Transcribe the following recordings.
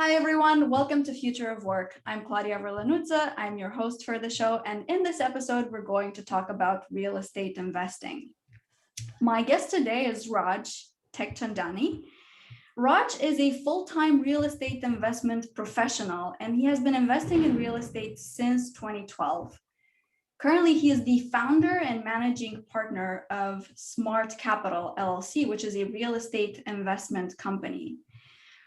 Hi, everyone. Welcome to Future of Work. I'm Claudia Verlanuzza. I'm your host for the show. And in this episode, we're going to talk about real estate investing. My guest today is Raj Tekchandani. Raj is a full-time real estate investment professional, and he has been investing in real estate since 2012. Currently, he is the founder and managing partner of Smart Capital LLC, which is a real estate investment company.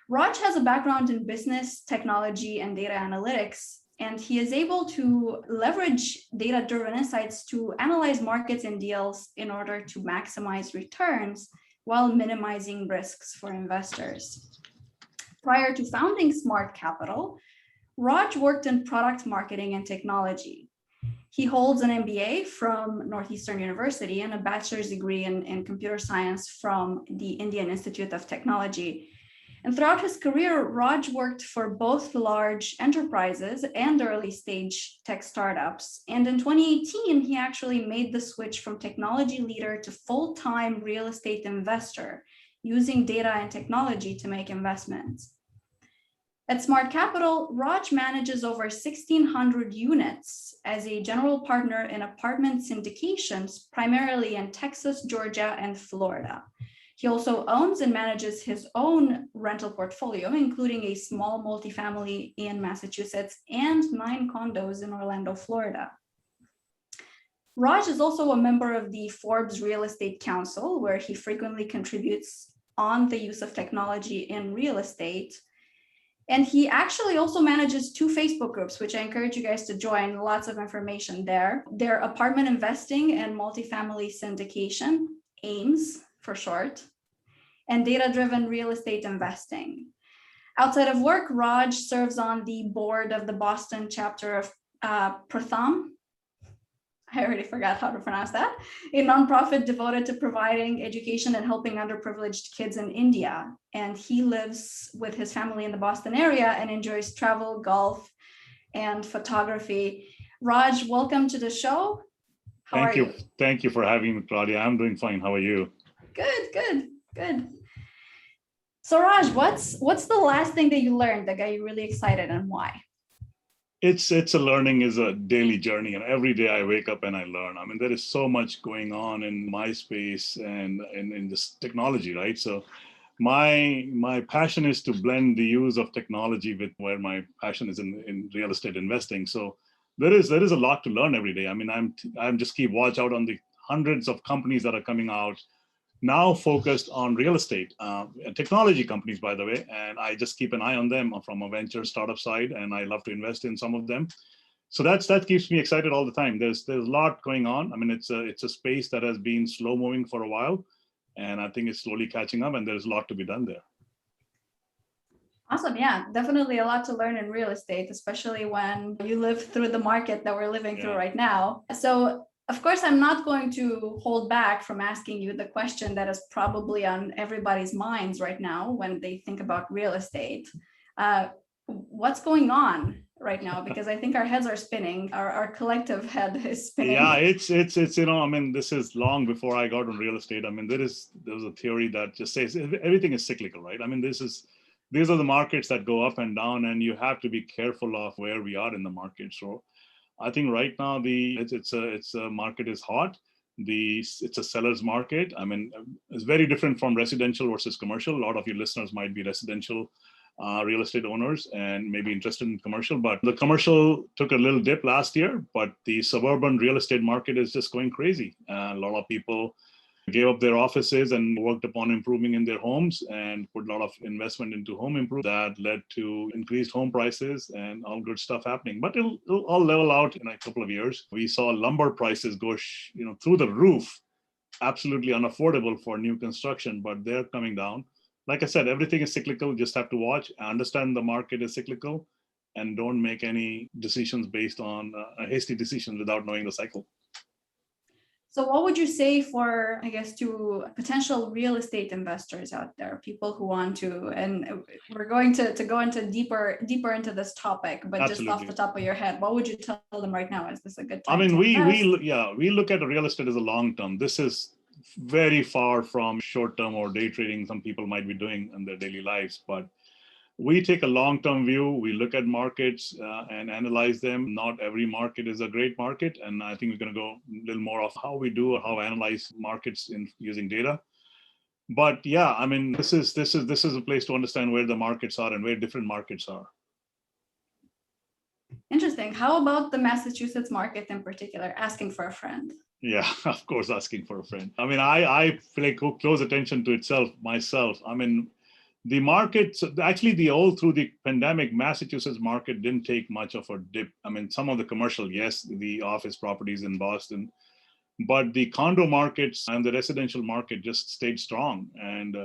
Raj has a background in business, technology, and data analytics, and he is able to leverage data-driven insights to analyze markets and deals in order to maximize returns while minimizing risks for investors. Prior to founding Smart Capital, Raj worked in product marketing and technology. He holds an MBA from Northeastern University and a bachelor's degree in computer science from the Indian Institute of Technology. And throughout his career, Raj worked for both large enterprises and early stage tech startups. And in 2018, he actually made the switch from technology leader to full-time real estate investor, using data and technology to make investments. At Smart Capital, Raj manages over 1,600 units as a general partner in apartment syndications, primarily in Texas, Georgia, and Florida. He also owns and manages his own rental portfolio, including a small multifamily in Massachusetts and 9 condos in Orlando, Florida. Raj is also a member of the Forbes Real Estate Council, where he frequently contributes on the use of technology in real estate. And he actually also manages 2 Facebook groups, which I encourage you guys to join. Lots of information there. They're apartment investing and multifamily syndication, AIMS for short, and data-driven real estate investing. Outside of work, Raj serves on the board of the Boston chapter of Pratham. I already forgot how to pronounce that, a nonprofit devoted to providing education and helping underprivileged kids in India. And he lives with his family in the Boston area and enjoys travel, golf, and photography. Raj, welcome to the show. How are you? Thank you for having me, Claudia. I'm doing fine. How are you? Good. So Raj, what's the last thing that you learned that got you really excited, and why? It's a learning is a daily journey, and every day I wake up and I learn. I mean, there is so much going on in my space and in this technology, right? So my passion is to blend the use of technology with where my passion is in real estate investing. So there is a lot to learn every day. I mean, I'm just keep watch out on the hundreds of companies that are coming out now focused on real estate, technology companies, by the way, and I just keep an eye on them from a venture startup side, and I love to invest in some of them. So that keeps me excited all the time. There's a lot going on. I mean, it's a space that has been slow moving for a while, and I think it's slowly catching up, and there's a lot to be done there. Awesome. Yeah, definitely a lot to learn in real estate, especially when you live through the market that we're living through right now. So of course, I'm not going to hold back from asking you the question that is probably on everybody's minds right now when they think about real estate. What's going on right now? Because I think our heads are spinning. Our collective head is spinning. Yeah, it's I mean, this is long before I got on real estate. I mean, there's a theory that just says everything is cyclical, right? I mean, these are the markets that go up and down, and you have to be careful of where we are in the market. So I think right now it's a market is hot. It's a seller's market. I mean, it's very different from residential versus commercial. A lot of your listeners might be residential real estate owners and maybe interested in commercial, but the commercial took a little dip last year, but the suburban real estate market is just going crazy. A lot of people gave up their offices and worked upon improving in their homes and put a lot of investment into home improvement. That led to increased home prices and all good stuff happening. But it'll all level out in a couple of years. We saw lumber prices go through the roof, absolutely unaffordable for new construction, but they're coming down. Like I said, everything is cyclical. Just have to watch, understand the market is cyclical, and don't make any decisions based on hasty decisions without knowing the cycle. So what would you say for, I guess, to potential real estate investors out there, people who want to, and we're going to go into deeper into this topic, but Absolutely. Just off the top of your head, what would you tell them right now? Is this a good time? I mean, we look at real estate as a long term. This is very far from short term or day trading some people might be doing in their daily lives. But We take a long-term view. We look at markets and analyze them. Not every market is a great market. And I think we're going to go a little more of how we do or how I analyze markets in using data. But yeah, I mean, this is a place to understand where the markets are and where different markets are. Interesting. How about the Massachusetts market in particular? Asking for a friend. Yeah, of course, asking for a friend. I mean, I pay close attention to itself myself. I mean, the market, actually, all through the pandemic, Massachusetts market didn't take much of a dip. I mean, some of the commercial, yes, the office properties in Boston, but the condo markets and the residential market just stayed strong. And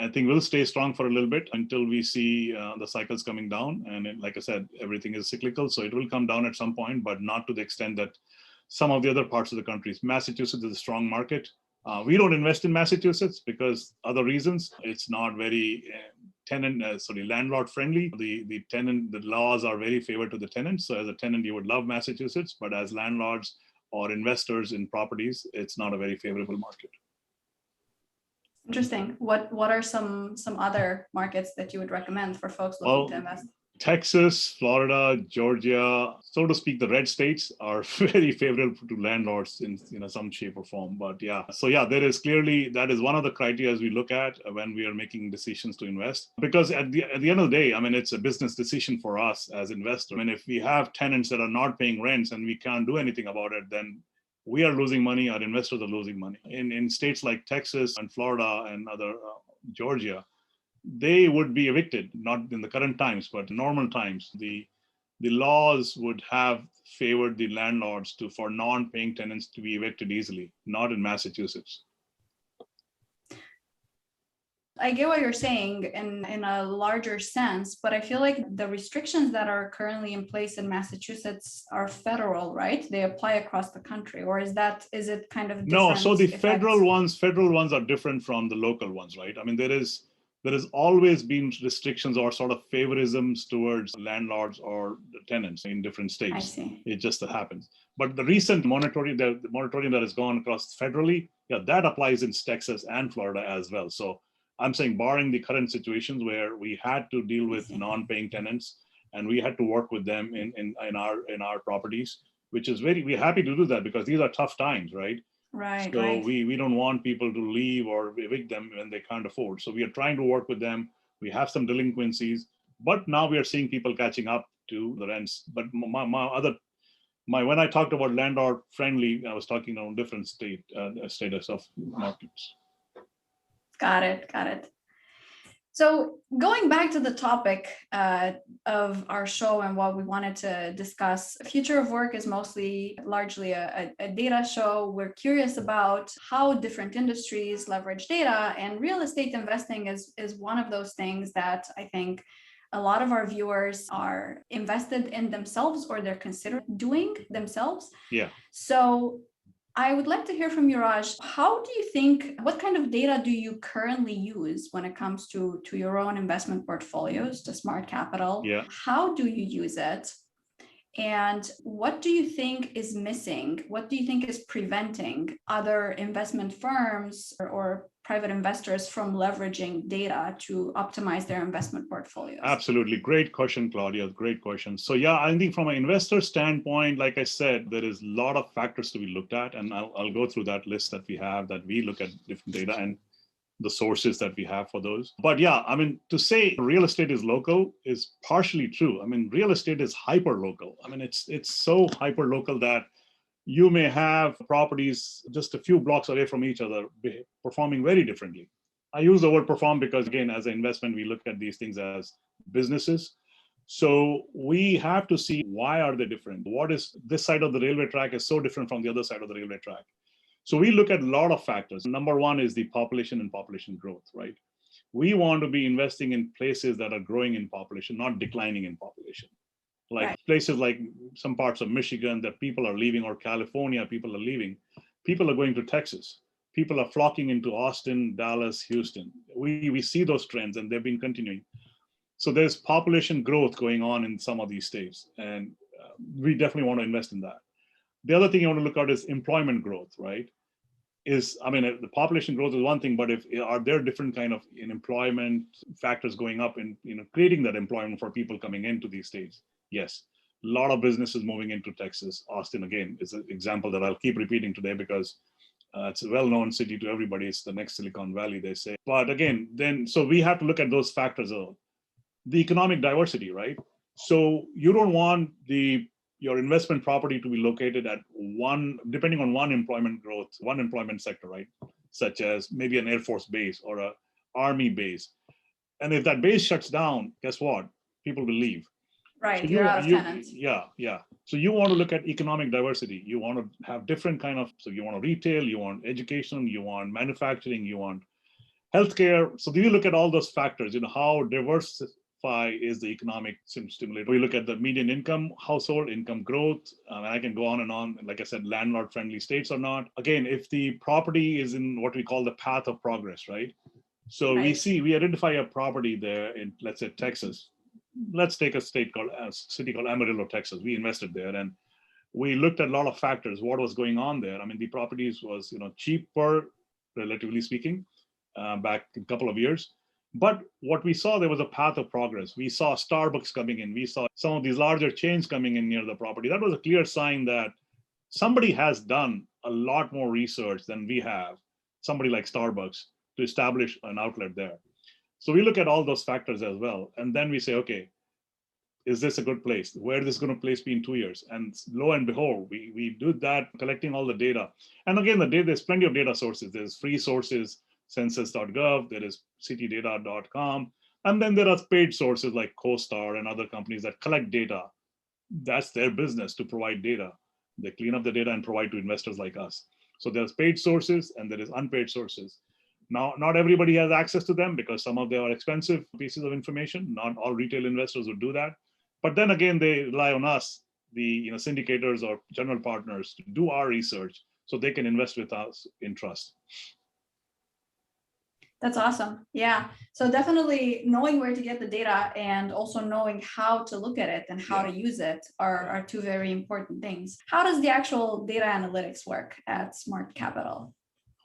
I think we'll stay strong for a little bit until we see the cycles coming down. And like I said, everything is cyclical, so it will come down at some point, but not to the extent that some of the other parts of the country. Massachusetts is a strong market. We don't invest in Massachusetts because other reasons. It's not very landlord friendly. The laws are very favored to the tenants. So as a tenant, you would love Massachusetts, but as landlords or investors in properties, it's not a very favorable market. Interesting. What are some other markets that you would recommend for folks looking to invest? Texas, Florida, Georgia, so to speak, the red states are very favorable to landlords in some shape or form. But yeah, so yeah, that is one of the criteria we look at when we are making decisions to invest. Because at the end of the day, I mean, it's a business decision for us as investors. I mean, if we have tenants that are not paying rents and we can't do anything about it, then we are losing money, our investors are losing money. In states like Texas and Florida and other Georgia, they would be evicted, not in the current times, but normal times. The laws would have favored the landlords for non-paying tenants to be evicted easily, not in Massachusetts. I get what you're saying in a larger sense, but I feel like the restrictions that are currently in place in Massachusetts are federal, right? They apply across the country, or is it kind of different? No, so the federal ones are different from the local ones, right? I mean, there has always been restrictions or sort of favorisms towards landlords or tenants in different states. I see. It just happens. But the recent moratorium that has gone across federally, yeah, that applies in Texas and Florida as well. So I'm saying, barring the current situations where we had to deal with non-paying tenants and we had to work with them in our properties, which is we're happy to do that because these are tough times, right? Right. So right. we don't want people to leave or evict them when they can't afford. So we are trying to work with them. We have some delinquencies, but now we are seeing people catching up to the rents. But when I talked about landlord friendly, I was talking on different status of markets. Got it. So going back to the topic of our show and what we wanted to discuss, Future of Work is largely a data show. We're curious about how different industries leverage data, and real estate investing is one of those things that I think a lot of our viewers are invested in themselves, or they're considering doing themselves. Yeah. So I would like to hear from you, Raj. What kind of data do you currently use when it comes to your own investment portfolios, to Smart Capital? Yeah. How do you use it? And what do you think is missing? What do you think is preventing other investment firms or private investors from leveraging data to optimize their investment portfolios? Absolutely. Great question, Claudia. Great question. So yeah, I think from an investor standpoint, like I said, there is a lot of factors to be looked at. And I'll go through that list that we have, that we look at different data and the sources that we have for those. But yeah, I mean, to say real estate is local is partially true. I mean, real estate is hyper local. I mean, it's so hyper local that you may have properties just a few blocks away from each other performing very differently. I use the word perform because, again, as an investment, we look at these things as businesses. So we have to see, why are they different? What is this side of the railway track is so different from the other side of the railway track? So we look at a lot of factors. Number one is the population and population growth, right? We want to be investing in places that are growing in population, not declining in population. Like right. Places like some parts of Michigan that people are leaving, or California, people are leaving. People are going to Texas. People are flocking into Austin, Dallas, Houston. We see those trends, and they've been continuing. So there's population growth going on in some of these states, and we definitely want to invest in that. The other thing you want to look at is employment growth, right? is, I mean, the population growth is one thing, but if are there different kind of employment factors going up in creating that employment for people coming into these states? Yes, a lot of businesses moving into Texas. Austin again is an example that I'll keep repeating today because it's a well-known city to everybody. It's the next Silicon Valley, they say. But again, then so we have to look at those factors of the economic diversity, right? So you don't want your investment property to be located at depending on one employment sector, right? Such as maybe an Air Force base or a Army base. And if that base shuts down, guess what? People will leave. Right, So you're out of tenants. Yeah. So you want to look at economic diversity. You want to have different so you want retail, you want education, you want manufacturing, you want healthcare. So do you look at all those factors, how diversified is the economic stimulator? We look at the median income, household income growth, and I can go on and on. Like I said, landlord-friendly states or not. Again, if the property is in what we call the path of progress, right? So Right. we identify a property there in, let's say, Texas. Let's take a city called Amarillo, Texas. We invested there, and we looked at a lot of factors. What was going on there? I mean, the properties was cheaper, relatively speaking, back a couple of years. But what we saw, there was a path of progress. We saw Starbucks coming in. We saw some of these larger chains coming in near the property. That was a clear sign that somebody has done a lot more research than we have, somebody like Starbucks, to establish an outlet there. So we look at all those factors as well. And then we say, okay, is this a good place? Where is this going to place be in 2 years? And lo and behold, we do that, collecting all the data. And again, there's plenty of data sources. There's free sources, census.gov, there is citydata.com. And then there are paid sources like CoStar and other companies that collect data. That's their business, to provide data. They clean up the data and provide to investors like us. So there's paid sources and there is unpaid sources. Now, not everybody has access to them because some of them are expensive pieces of information. Not all retail investors would do that. But then again, they rely on us, the syndicators or general partners, to do our research so they can invest with us in trust. That's awesome. Yeah. So definitely knowing where to get the data and also knowing how to look at it and how to use it are two very important things. How does the actual data analytics work at Smart Capital?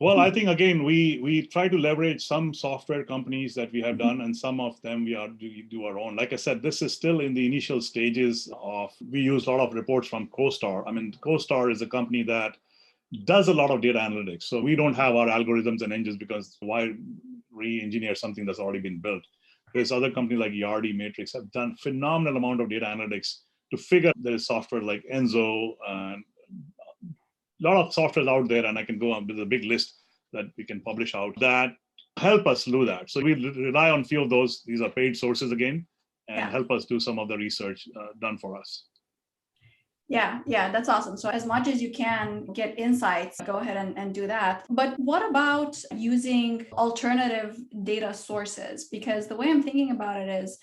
Well, I think, again, we try to leverage some software companies that we have done, and some of them we do our own. Like I said, this is still in the initial stages we use a lot of reports from CoStar. I mean, CoStar is a company that does a lot of data analytics. So we don't have our algorithms and engines, because why re-engineer something that's already been built? There's other companies like Yardi Matrix have done phenomenal amount of data analytics to figure. There's software like Enzo and a lot of software out there, and I can go on with a big list that we can publish out that help us do that. So we rely on a few of those. These are paid sources again, and help us do some of the research done for us. Yeah, that's awesome. So as much as you can get insights, go ahead and do that. But what about using alternative data sources? Because the way I'm thinking about it is,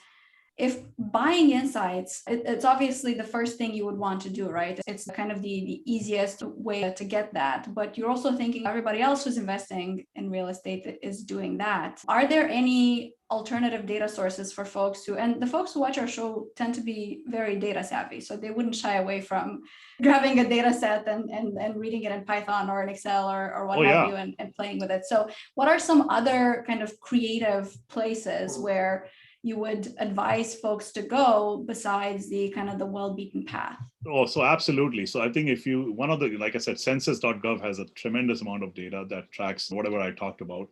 if buying insights, it's obviously the first thing you would want to do, right? It's kind of the easiest way to get that. But you're also thinking everybody else who's investing in real estate is doing that. Are there any alternative data sources for folks and the folks who watch our show tend to be very data savvy, so they wouldn't shy away from grabbing a data set and reading it in Python or in Excel or what have you and playing with it. So what are some other kind of creative places where you would advise folks to go besides the kind of the well-beaten path? Oh, so absolutely. So I think like I said, census.gov has a tremendous amount of data that tracks whatever I talked about.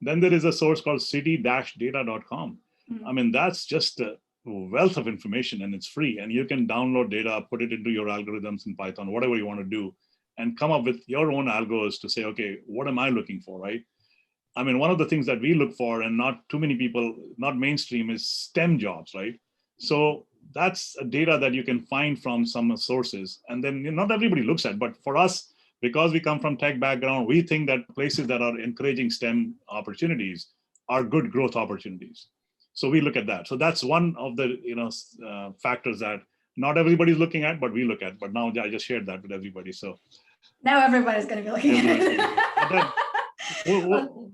Then there is a source called city-data.com. Mm-hmm. I mean, that's just a wealth of information, and it's free. And you can download data, put it into your algorithms in Python, whatever you want to do, and come up with your own algos to say, okay, what am I looking for, right? I mean, one of the things that we look for, and not too many people, not mainstream, is STEM jobs, right? So that's data that you can find from some sources. And then not everybody looks at, but for us, because we come from tech background, we think that places that are encouraging STEM opportunities are good growth opportunities. So we look at that. So that's one of the factors that not everybody's looking at, but we look at. But now I just shared that with everybody. So now everybody's going to be looking at it.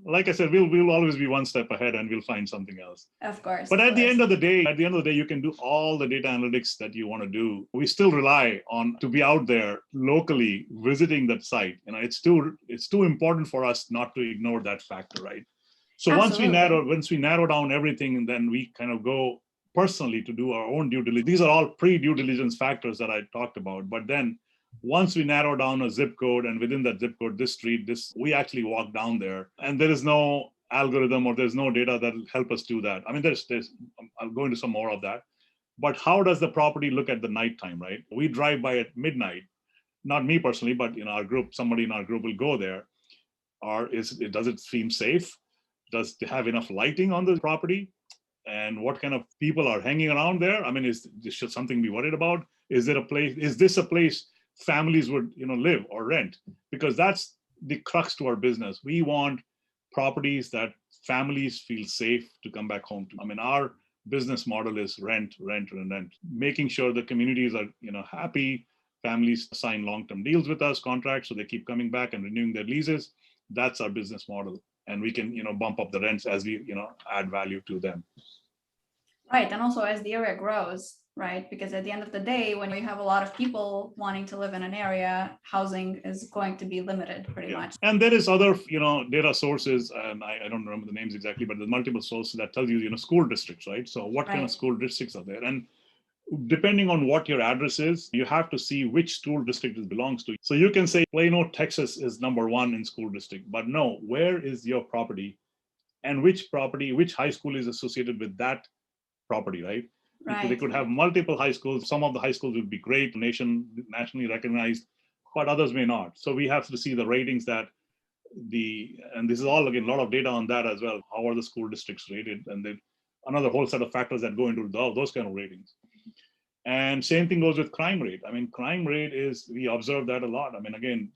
Like I said, we'll always be one step ahead and we'll find something else. Of course. But at the end of the day, you can do all the data analytics that you want to do. We still rely on to be out there locally visiting that site. It's too important for us not to ignore that factor, right? So Absolutely. once we narrow down everything, and then we kind of go personally to do our own due diligence. These are all pre-due diligence factors that I talked about. But then once we narrow down a zip code, and within that zip code, this street, we actually walk down there, and there is no algorithm or there's no data that will help us do that. I mean, there's I'll go into some more of that. But how does the property look at the nighttime, right? We drive by at midnight, not me personally, but our group, somebody in our group will go there. Or does it seem safe? Does it have enough lighting on the property? And what kind of people are hanging around there? I mean, should something be worried about? Is this a place families would live or rent? Because that's the crux to our business. We want properties that families feel safe to come back home to. I mean, our business model is rent, making sure the communities are happy. Families sign long-term deals with us, contracts, so they keep coming back and renewing their leases. That's our business model, and we can bump up the rents as we add value to them. Right, and also as the area grows, right? Because at the end of the day, when you have a lot of people wanting to live in an area, housing is going to be limited pretty much. And there is other, data sources, and I don't remember the names exactly, but there's multiple sources that tell you, school districts, right? So what kind of school districts are there? And depending on what your address is, you have to see which school district it belongs to. So you can say Plano, Texas is number one in school district, but no, where is your property, and which high school is associated with that property, right? Because they could have multiple high schools. Some of the high schools would be great, nationally recognized, but others may not. So we have to see the ratings and this is all, again, a lot of data on that as well. How are the school districts rated? And then another whole set of factors that go into those kind of ratings. And same thing goes with crime rate. I mean, crime rate we observe that a lot. I mean, again,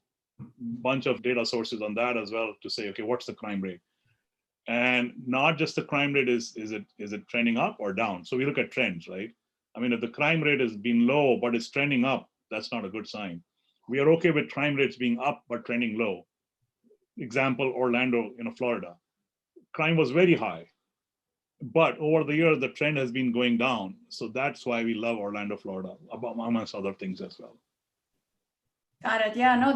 bunch of data sources on that as well to say, okay, what's the crime rate? And not just the crime rate, is it trending up or down? So we look at trends, right? I mean, if the crime rate has been low, but it's trending up, that's not a good sign. We are okay with crime rates being up, but trending low. Example, Orlando, Florida. Crime was very high, but over the years, the trend has been going down. So that's why we love Orlando, Florida, amongst other things as well. Got it. Yeah, no,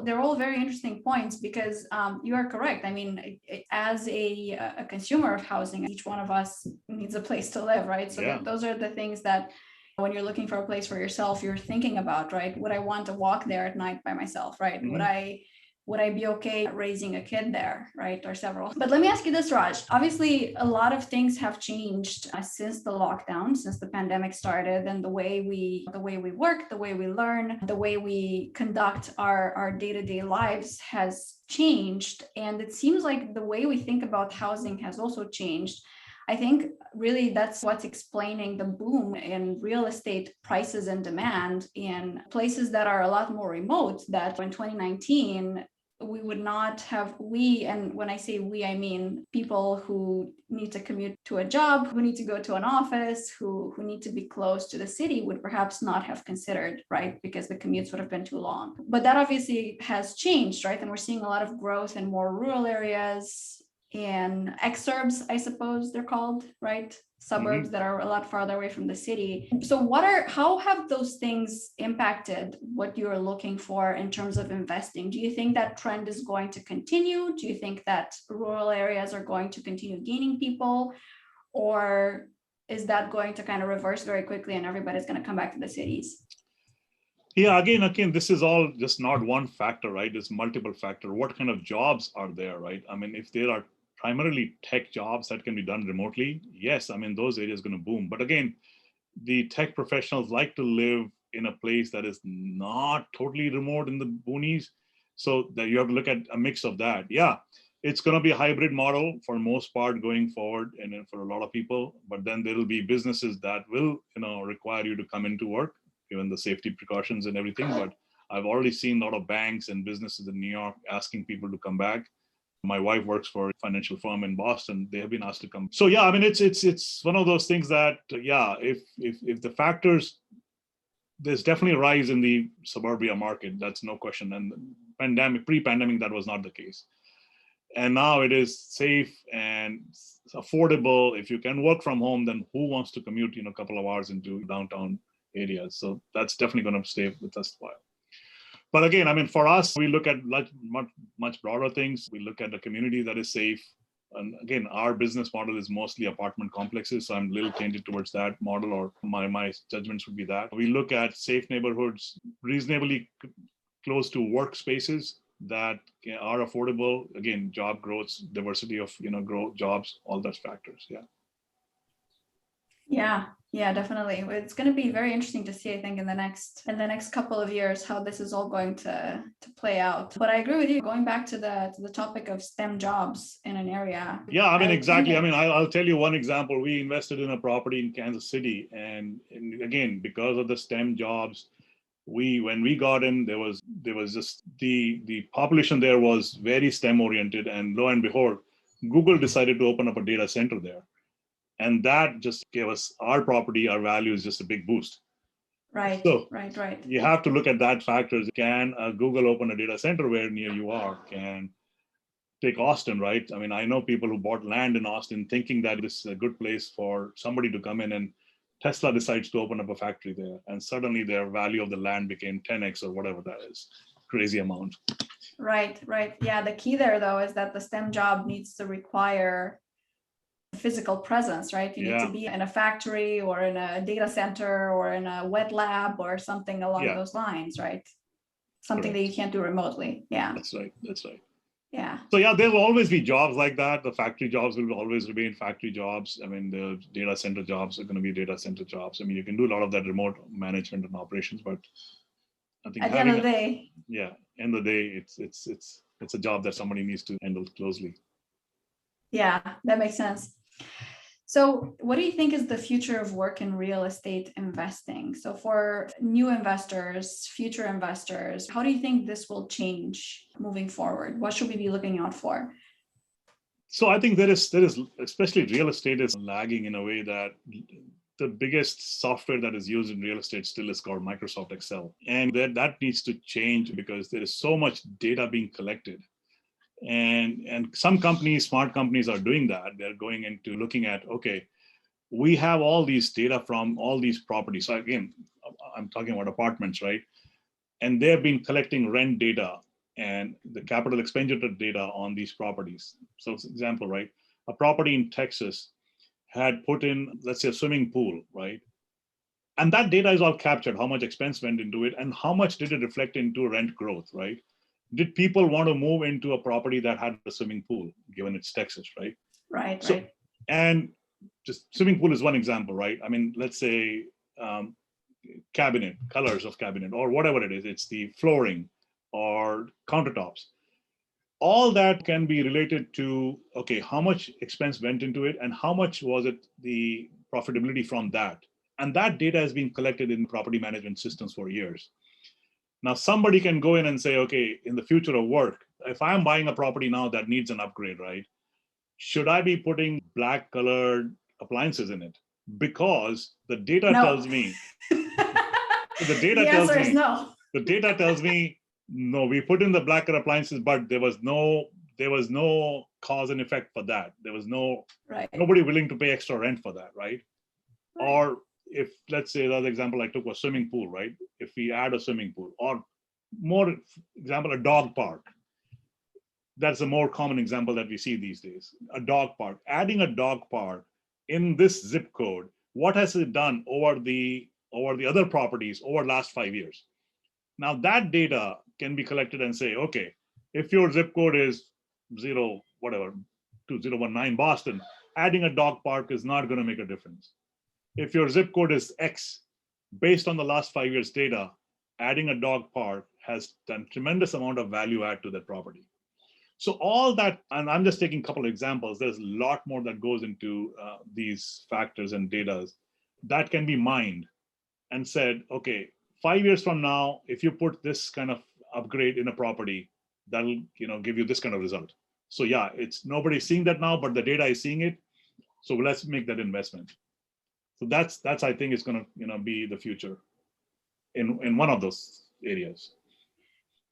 they're all very interesting points, because you are correct. I mean, as a consumer of housing, each one of us needs a place to live, right? So those are the things that when you're looking for a place for yourself, you're thinking about, right? Would I want to walk there at night by myself, right? Mm-hmm. Would I be okay raising a kid there, right? Or several. But let me ask you this, Raj. Obviously, a lot of things have changed since the lockdown, since the pandemic started, and the way we work, the way we learn, the way we conduct our day-to-day lives has changed. And it seems like the way we think about housing has also changed. I think really that's what's explaining the boom in real estate prices and demand in places that are a lot more remote, that in 2019, we would not have, and when I say we, I mean people who need to commute to a job, who need to go to an office, who need to be close to the city, would perhaps not have considered, right? Because the commutes would have been too long. But that obviously has changed, right? And we're seeing a lot of growth in more rural areas, in exurbs, I suppose they're called, right? Suburbs that are a lot farther away from the city. So how have those things impacted what you're looking for in terms of investing? Do you think that trend is going to continue? Do you think that rural areas are going to continue gaining people? Or is that going to kind of reverse very quickly and everybody's going to come back to the cities? Yeah, again, this is all just not one factor, right? It's multiple factor. What kind of jobs are there, right? I mean, if there are primarily tech jobs that can be done remotely, yes, I mean, those areas are going to boom. But again, the tech professionals like to live in a place that is not totally remote in the boonies. So that you have to look at a mix of that. Yeah, it's going to be a hybrid model for most part going forward, and for a lot of people. But then there will be businesses that will, require you to come into work, given the safety precautions and everything. But I've already seen a lot of banks and businesses in New York asking people to come back. My wife works for a financial firm in Boston. They have been asked to come. So yeah, I mean, it's one of those things that, if the factors, there's definitely a rise in the suburbia market. That's no question. And pre-pandemic, that was not the case. And now it is safe and affordable. If you can work from home, then who wants to commute, a couple of hours into downtown areas? So that's definitely going to stay with us a while. But again, for us, we look at much broader things. We look at the community that is safe. And again, our business model is mostly apartment complexes. So I'm a little tended towards that model, or my judgments would be that. We look at safe neighborhoods, reasonably close to workspaces that are affordable. Again, job growth, diversity of, growth, jobs, all those factors. Yeah, definitely. It's going to be very interesting to see, I think, in the next couple of years, how this is all going to play out. But I agree with you. Going back to the topic of STEM jobs in an area. Yeah, exactly. I'll tell you one example. We invested in a property in Kansas City, and again, because of the STEM jobs, when we got in, there was just the population there was very STEM oriented, and lo and behold, Google decided to open up a data center there. And that just gave us our value is just a big boost. Right. So right. You have to look at that factors. Can Google open a data center where near you are? Can take Austin, right? I know people who bought land in Austin thinking that this is a good place for somebody to come in, and Tesla decides to open up a factory there. And suddenly their value of the land became 10x or whatever that is. Crazy amount. Right. Yeah, the key there, though, is that the STEM job needs to require physical presence, right? You need to be in a factory or in a data center or in a wet lab or something along those lines, right? Something that you can't do remotely. Yeah. That's right. Yeah. So there will always be jobs like that. The factory jobs will always remain factory jobs. The data center jobs are going to be data center jobs. You can do a lot of that remote management and operations, but I think at the end of the day, end of the day, it's a job that somebody needs to handle closely. Yeah, that makes sense. So what do you think is the future of work in real estate investing? So for new investors, future investors, how do you think this will change moving forward? What should we be looking out for? So I think there is, especially real estate is lagging in a way that the biggest software that is used in real estate still is called Microsoft Excel. And that needs to change because there is so much data being collected. And some companies, smart companies, are doing that. They're going into looking at, okay, we have all these data from all these properties. So again, I'm talking about apartments, right? And they've been collecting rent data and the capital expenditure data on these properties. So for example, right, a property in Texas had put in, let's say, a swimming pool, right? And that data is all captured, how much expense went into it and how much did it reflect into rent growth, right? Did people want to move into a property that had a swimming pool, given it's Texas, right? Right. And just swimming pool is one example, right? Let's say cabinet, colors of cabinet, or whatever it is. It's the flooring or countertops. All that can be related to, okay, how much expense went into it and how much was it the profitability from that? And that data has been collected in property management systems for years. Now, somebody can go in and say, okay, in the future of work, if I'm buying a property now that needs an upgrade, right? Should I be putting black colored appliances in it? Because the data tells me, the data tells me, no, we put in the black color appliances, but there was no cause and effect for that. There was nobody willing to pay extra rent for that, right? Or if, let's say, the other example I took was swimming pool, right? If we add a swimming pool, or more example, a dog park. That's a more common example that we see these days. A dog park. Adding a dog park in this zip code, what has it done over the other properties over the last 5 years? Now that data can be collected and say, okay, if your zip code is 2019 Boston, adding a dog park is not going to make a difference. If your zip code is X, based on the last 5 years data, adding a dog park has done tremendous amount of value add to that property. So all that, and I'm just taking a couple of examples, there's a lot more that goes into these factors and data that can be mined and said, okay, 5 years from now, if you put this kind of upgrade in a property, that'll give you this kind of result. So yeah, it's nobody's seeing that now, but the data is seeing it. So let's make that investment. So that's I think is going to be the future in one of those areas.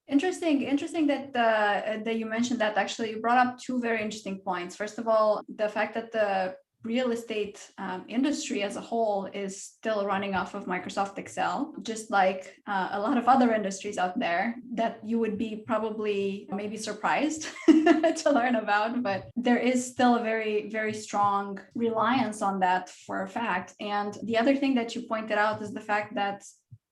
Interesting that you mentioned that. Actually, you brought up two very interesting points. First of all, the fact that the real estate industry as a whole is still running off of Microsoft Excel, just like a lot of other industries out there that you would be probably maybe surprised to learn about. But there is still a very, very strong reliance on that for a fact. And the other thing that you pointed out is the fact that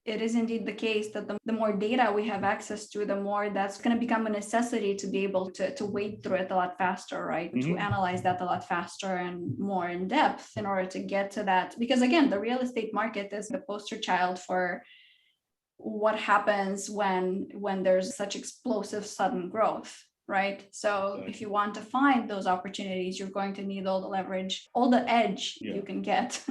it is indeed the case that the more data we have access to, the more that's going to become a necessity to be able to wade through it a lot faster, right? Mm-hmm. To analyze that a lot faster and more in depth in order to get to that. Because again, the real estate market is the poster child for what happens when there's such explosive sudden growth, right? So if you want to find those opportunities, you're going to need all the leverage, all the edge you can get.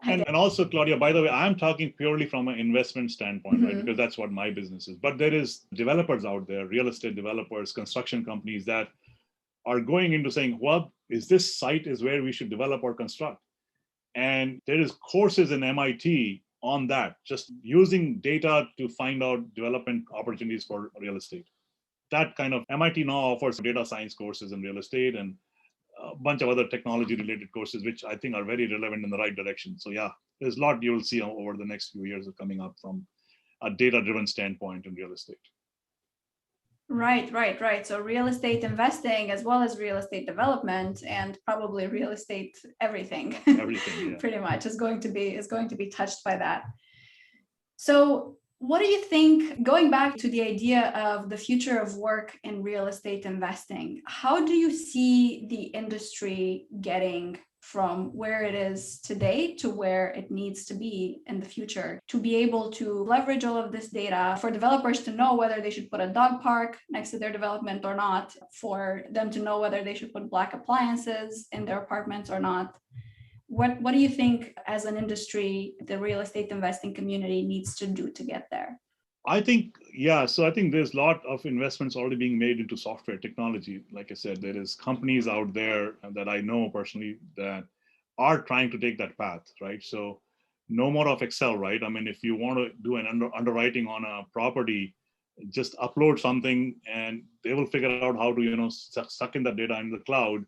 And also, Claudia, by the way, I'm talking purely from an investment standpoint, right? Because that's what my business is. But there is developers out there, real estate developers, construction companies that are going into saying, well, is this site is where we should develop or construct? And there is courses in MIT on that, just using data to find out development opportunities for real estate. That kind of MIT now offers data science courses in real estate and a bunch of other technology related courses, which I think are very relevant in the right direction. So yeah, there's a lot you will see over the next few years coming up from a data-driven standpoint in real estate. Right. So real estate investing as well as real estate development and probably real estate everything pretty much is going to be touched by that. So what do you think, going back to the idea of the future of work in real estate investing, how do you see the industry getting from where it is today to where it needs to be in the future to be able to leverage all of this data for developers to know whether they should put a dog park next to their development or not, for them to know whether they should put black appliances in their apartments or not? What do you think as an industry, the real estate investing community needs to do to get there? I think, so I think there's a lot of investments already being made into software technology. Like I said, there is companies out there that I know personally that are trying to take that path, right? So no more of Excel, right? I mean, if you want to do an underwriting on a property, just upload something and they will figure out how to, suck in that data in the cloud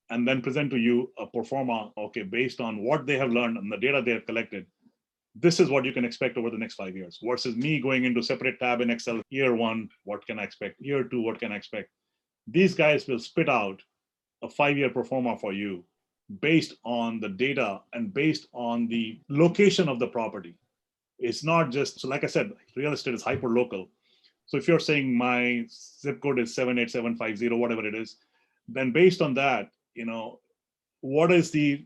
and then present to you a pro forma, okay, based on what they have learned and the data they have collected, this is what you can expect over the next 5 years, versus me going into separate tab in Excel, year one, what can I expect? Year two, what can I expect? These guys will spit out a 5-year pro forma for you based on the data and based on the location of the property. It's not just, so like I said, real estate is hyper local. So if you're saying my zip code is 78750, whatever it is, then based on that, what is the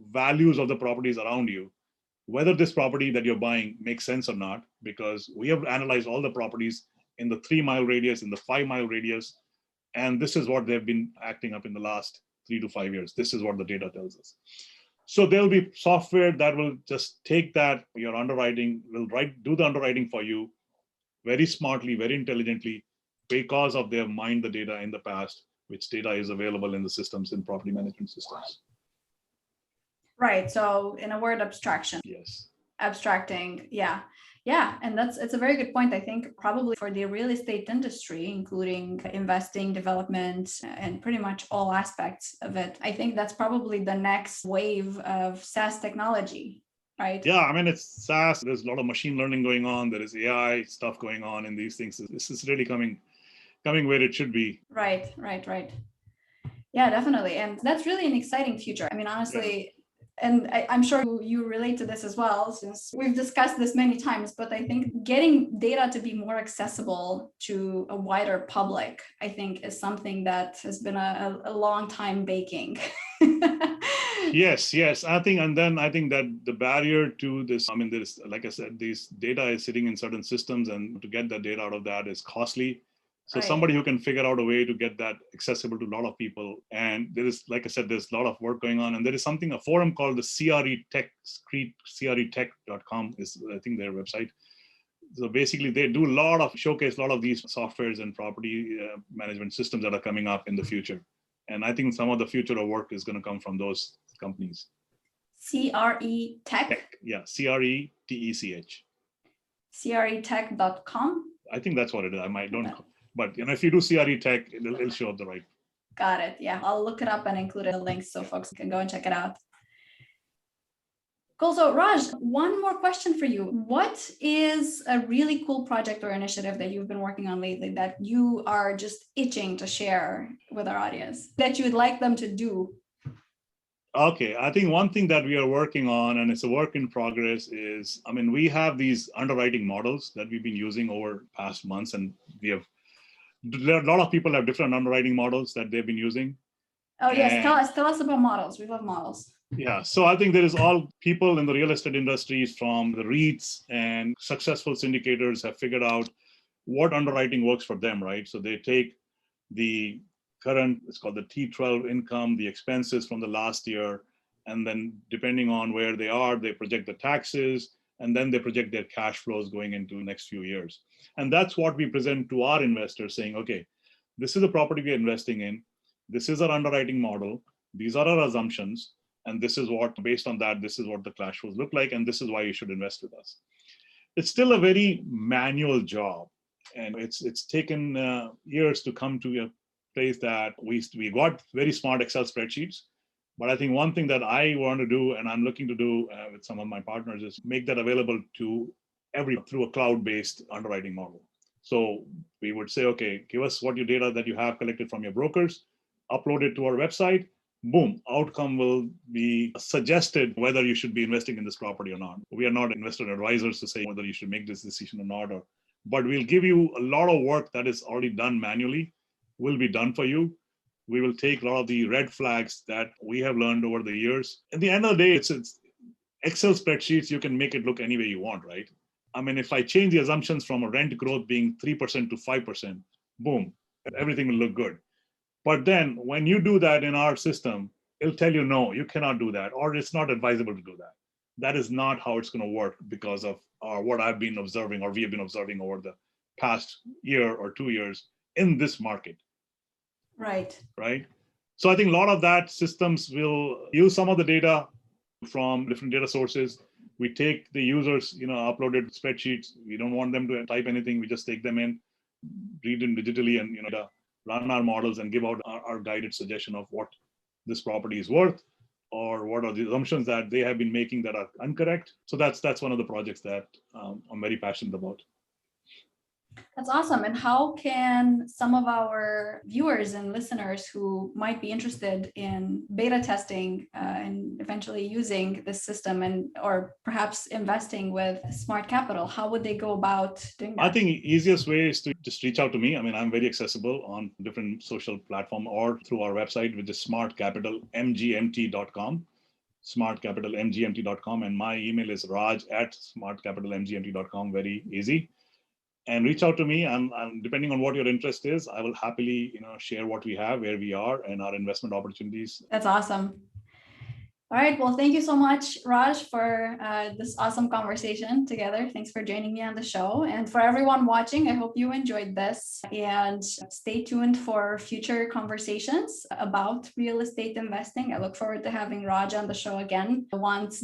values of the properties around you, whether this property that you're buying makes sense or not, because we have analyzed all the properties in the 3-mile radius, in the 5-mile radius, and this is what they've been acting up in the last 3 to 5 years. This is what the data tells us. So there'll be software that will just take that, your underwriting, will do the underwriting for you very smartly, very intelligently, because of their mined the data in the past, which data is available in the systems, in property management systems. Right. So in a word, abstraction. Yes. Abstracting. Yeah. And it's a very good point. I think probably for the real estate industry, including investing, development, and pretty much all aspects of it, I think that's probably the next wave of SaaS technology, right? Yeah. I mean, it's SaaS. There's a lot of machine learning going on. There is AI stuff going on in these things. This is really coming where it should be. Right. Yeah, definitely. And that's really an exciting future. I mean, honestly, and I'm sure you relate to this as well, since we've discussed this many times, but I think getting data to be more accessible to a wider public, I think, is something that has been a long time baking. Yes. I think that the barrier to this, I mean, there's, like I said, this data is sitting in certain systems, and to get that data out of that is costly. So somebody who can figure out a way to get that accessible to a lot of people. And there is, like I said, there's a lot of work going on. And there is a forum called the CRE Tech, CREtech.com is, I think, their website. So basically, they do showcase a lot of these softwares and property management systems that are coming up in the future. And I think some of the future of work is going to come from those companies. CRE Tech? Yeah, CRETECH. CREtech.com? I think that's what it is. I might don't, but if you do CRE tech, it'll show up the right. Got it. Yeah, I'll look it up and include it in the links so folks can go and check it out. Cool. So Raj, one more question for you. What is a really cool project or initiative that you've been working on lately that you are just itching to share with our audience that you would like them to do? Okay, I think one thing that we are working on, and it's a work in progress, is, we have these underwriting models that we've been using over past months, and a lot of people have different underwriting models that they've been using. Oh yes, tell us about models. We love models. Yeah, so I think there is all people in the real estate industries, from the REITs and successful syndicators, have figured out what underwriting works for them, right? So they take the current, it's called the T12 income, the expenses from the last year, and then depending on where they are, they project the taxes, and then they project their cash flows going into the next few years. And that's what we present to our investors, saying, okay, this is the property we're investing in. This is our underwriting model. These are our assumptions. And this is what, based on that, this is what the cash flows look like. And this is why you should invest with us. It's still a very manual job. And it's taken years to come to a place that we got very smart Excel spreadsheets. But I think one thing that I want to do, and I'm looking to do with some of my partners, is make that available to through a cloud-based underwriting model. So we would say, okay, give us what your data that you have collected from your brokers, upload it to our website. Boom, outcome will be suggested whether you should be investing in this property or not. We are not investor advisors to say whether you should make this decision or not, but we'll give you a lot of work that is already done manually, will be done for you. We will take a lot of the red flags that we have learned over the years. At the end of the day, it's Excel spreadsheets, you can make it look any way you want, right? If I change the assumptions from a rent growth being 3% to 5%, boom, everything will look good. But then when you do that in our system, it'll tell you, no, you cannot do that, or it's not advisable to do that. That is not how it's going to work because of what I've been observing, or we have been observing over the past year or 2 years in this market. Right. So I think a lot of that systems will use some of the data from different data sources. We take the users, uploaded spreadsheets. We don't want them to type anything. We just take them in, read them digitally, and run our models and give out our guided suggestion of what this property is worth, or what are the assumptions that they have been making that are incorrect. So that's one of the projects that I'm very passionate about. That's awesome. And how can some of our viewers and listeners who might be interested in beta testing and eventually using this system, or perhaps investing with Smart Capital, how would they go about doing that? I think the easiest way is to just reach out to me. I'm very accessible on different social platforms or through our website, which is smartcapitalmgmt.com. smartcapitalmgmt.com, and my email is raj@smartcapitalmgmt.com. Very easy. And reach out to me, and depending on what your interest is, I will happily share what we have, where we are, and our investment opportunities. That's awesome. All right, well, thank you so much, Raj, for this awesome conversation together. Thanks for joining me on the show. And for everyone watching, I hope you enjoyed this, and stay tuned for future conversations about real estate investing. I look forward to having Raj on the show again once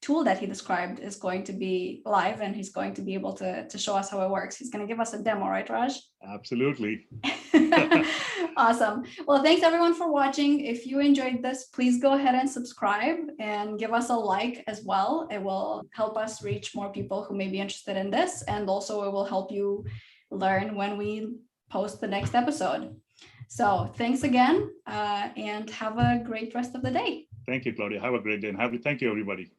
tool that he described is going to be live, and he's going to be able to show us how it works. He's going to give us a demo, right, Raj? Absolutely. Awesome. Well, thanks everyone for watching. If you enjoyed this, please go ahead and subscribe and give us a like as well. It will help us reach more people who may be interested in this, and also it will help you learn when we post the next episode. So thanks again, and have a great rest of the day. Thank you, Claudia. Have a great day, and thank you, everybody.